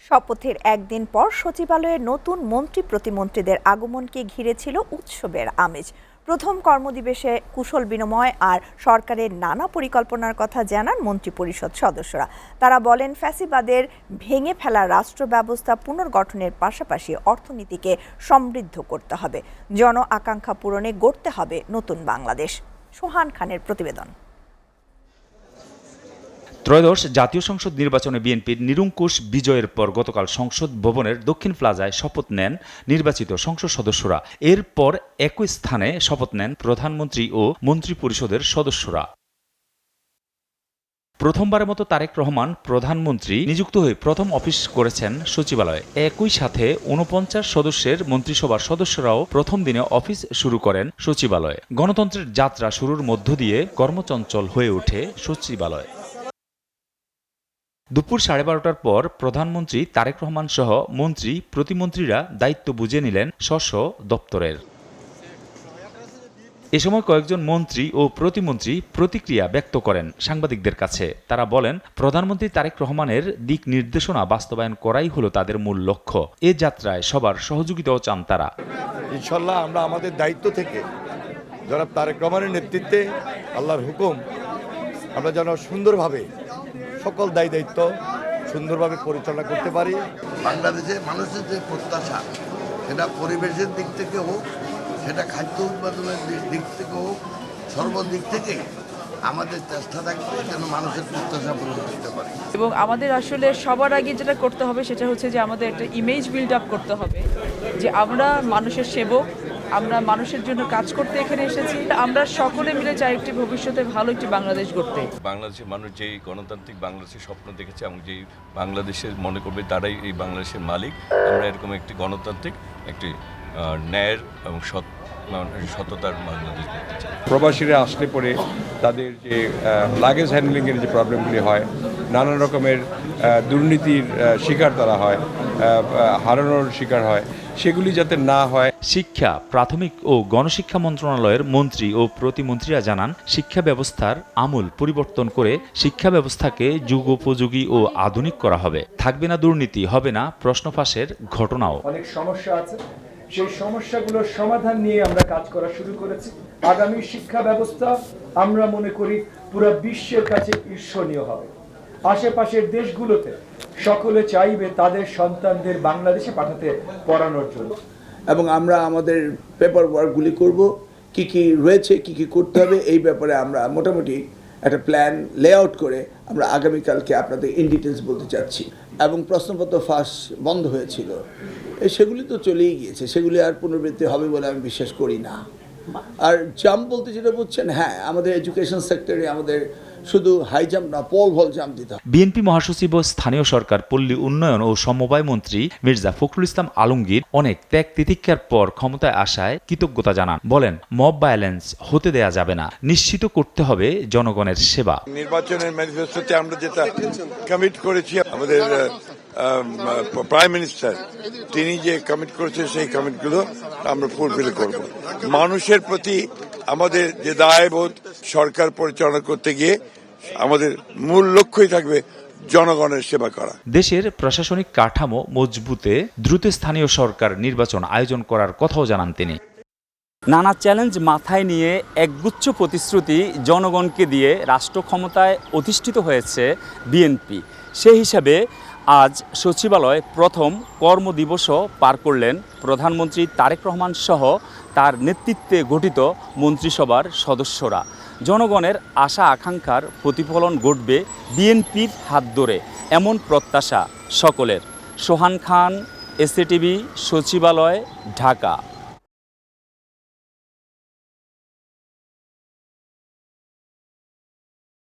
শপথের একদিন পর সচিবালয়ে নতুন মন্ত্রী প্রতিমন্ত্রীদের আগমনকে ঘিরে ছিল উৎসবের আমেজ। প্রথম কর্মদিবসে কুশল বিনিময় আর সরকারের নানা পরিকল্পনার কথা জানান মন্ত্রিপরিষদ সদস্যরা। তারা বলেন, ফ্যাসিবাদের ভেঙে ফেলা রাষ্ট্র ব্যবস্থা পুনর্গঠনের পাশাপাশি অর্থনীতিকে সমৃদ্ধ করতে হবে, জন আকাঙ্ক্ষা পূরণে গড়তে হবে নতুন বাংলাদেশ। সোহান খানের প্রতিবেদন। ত্রয়োদশ জাতীয় সংসদ নির্বাচনে বিএনপির নিরঙ্কুশ বিজয়ের পর গতকাল সংসদ ভবনের দক্ষিণ প্লাজায় শপথ নেন নির্বাচিত সংসদ সদস্যরা। এরপর একই স্থানে শপথ নেন প্রধানমন্ত্রী ও মন্ত্রিপরিষদের সদস্যরা। প্রথমবারের মতো তারেক রহমান প্রধানমন্ত্রী নিযুক্ত হয়ে প্রথম অফিস করেছেন সচিবালয়ে। একই সাথে ৪৯ সদস্যের মন্ত্রিসভার সদস্যরাও প্রথম দিনে অফিস শুরু করেন সচিবালয়ে। গণতন্ত্রের যাত্রা শুরুর মধ্য দিয়ে কর্মচঞ্চল হয়ে ওঠে সচিবালয়। দুপুর 12:30টার পর প্রধানমন্ত্রী তারেক রহমান সহ মন্ত্রী প্রতিমন্ত্রীরা দায়িত্ব বুঝে নিলেন স্ব দপ্তরের। এ সময় কয়েকজন মন্ত্রী ও প্রতিমন্ত্রী প্রতিক্রিয়া ব্যক্ত করেন সাংবাদিকদের কাছে। তারা বলেন, প্রধানমন্ত্রী তারেক রহমানের দিক নির্দেশনা বাস্তবায়ন করাই হলো তাদের মূল লক্ষ্য। এ যাত্রায় সবার সহযোগিতাও চান তারা। ইনশাল্লাহ আমরা আমাদের দায়িত্ব থেকে জনাব তারেক রহমানের নেতৃত্বে আল্লাহর হুকুম আমরা যেন সুন্দরভাবে সকল দায়িত্ব সুন্দরভাবে পরিচালনা করতে পারি। বাংলাদেশের মানুষের যে প্রত্যাশা, সেটা পরিবেশের দিক থেকে হোক, সেটা খাদ্য উৎপাদনের দিক থেকে হোক, সর্বদিক থেকেই আমাদের চেষ্টা থাকবে যেন মানুষের প্রত্যাশা পূরণ করতে পারি। এবং আমাদের আসলে সবার আগে যেটা করতে হবে সেটা হচ্ছে যে আমাদের একটা ইমেজ বিল্ড আপ করতে হবে, যে আমরা মানুষের সেবক, আমরা মানুষের জন্য কাজ করতে এখানে এসেছি। আমরা সকলে মিলে চাই একটি ভবিষ্যতে ভালো একটি বাংলাদেশ গড়তে। বাংলাদেশের মানুষ যেই গণতান্ত্রিক বাংলাদেশের স্বপ্ন দেখেছে এবং যেই বাংলাদেশের মনে করবে তারাই এই বাংলাদেশের মালিক, আমরা এরকম একটি গণতান্ত্রিক, একটি ন্যায়ের এবং সততার বাংলাদেশ দেখতে চাই। প্রবাসীরা আসলে পরে তাদের যে লাগেজ হ্যান্ডলিংয়ের যে প্রবলেমগুলি হয়, নানান রকমের দুর্নীতির শিকার তারা হয়, হারানোর শিকার হয়, সেগুলি যাতে না হয়। শিক্ষা, প্রাথমিক ও গণশিক্ষা মন্ত্রণালয়ের মন্ত্রী ও প্রতিমন্ত্রীরা জানান, শিক্ষা ব্যবস্থার আমূল পরিবর্তন করে শিক্ষা ব্যবস্থাকে যুগোপযোগী ও আধুনিক করা হবে। থাকবে না দুর্নীতি, হবে না প্রশ্ন ফাঁসের ঘটনাও। অনেক সমস্যা আছে, সেই সমস্যাগুলোর সমাধান নিয়ে আমরা কাজ করা শুরু করেছি। আগামী শিক্ষা ব্যবস্থা আমরা মনে করি পুরো বিশ্বের কাছে ঈর্ষণীয় হবে। আশেপাশের দেশগুলোতে সকলে চাইবে তাদের সন্তানদের বাংলাদেশে পাঠাতে পড়ানোর জন্য। এবং আমরা আমাদের পেপার ওয়ার্কগুলি করব, কি কি রয়েছে, কি কি করতে হবে, এই ব্যাপারে আমরা মোটামুটি একটা প্ল্যান লেআউট করে আমরা আগামীকালকে আপনাদের ইন ডিটেলস বলতে চাচ্ছি। এবং প্রশ্নপত্র ফাঁস বন্ধ হয়েছিল, সেগুলি তো চলেই গিয়েছে, সেগুলি আর পুনরাবৃত্তি হবে বলে আমি বিশ্বাস করি না। আর জাম্প বলতে যেটা বলছেন, হ্যাঁ, আমাদের এডুকেশন সেক্টরে আমাদের শুধু হাই জাম্প না, পল ভল জাম্প দিতে হবে। বিএনপি মহাসচিব ও স্থানীয় সরকার, পল্লী উন্নয়ন ও সমবায় মন্ত্রী মির্জা ফখরুল ইসলাম আলমগীর অনেক ত্যাগ তিতিক্ষার পর ক্ষমতায় আসায় কৃতজ্ঞতা জানান। বলেন, মব ভায়োলেন্স হতে দেয়া যাবে না, নিশ্চিত করতে হবে জনগণের সেবা। নির্বাচনের ম্যানিফেস্টোতে আমরা যেটা কমিট করেছি, আমাদের প্রাইম মিনিস্টার তিনি যে কমিট করেছেন, সেই কমিটগুলো আমরা ফুলফিল করব। মানুষের প্রতি আমাদের যে দায়বোধ, সরকার পরিচালনা করতে গিয়ে আমাদের মূল লক্ষ্যই থাকবে জনগণের সেবা করা। দেশের প্রশাসনিক কাঠামো মজবুতে দ্রুত স্থানীয় সরকার নির্বাচন আয়োজন করার কথাও জানান তিনি। নানা চ্যালেঞ্জ মাথায় নিয়ে একগুচ্ছ প্রতিশ্রুতি জনগণকে দিয়ে রাষ্ট্র ক্ষমতায় অধিষ্ঠিত হয়েছে বিএনপি। সেই হিসাবে আজ সচিবালয়ে প্রথম কর্মদিবসও পার করলেন প্রধানমন্ত্রী তারেক রহমান সহ তার নেতৃত্বে গঠিত মন্ত্রিসভার সদস্যরা। জনগণের আশা আকাঙ্ক্ষার প্রতিফলন ঘটবে বিএনপির হাত ধরে, এমন প্রত্যাশা সকলের। সোহান খান, এসএটিভি, সচিবালয়, ঢাকা।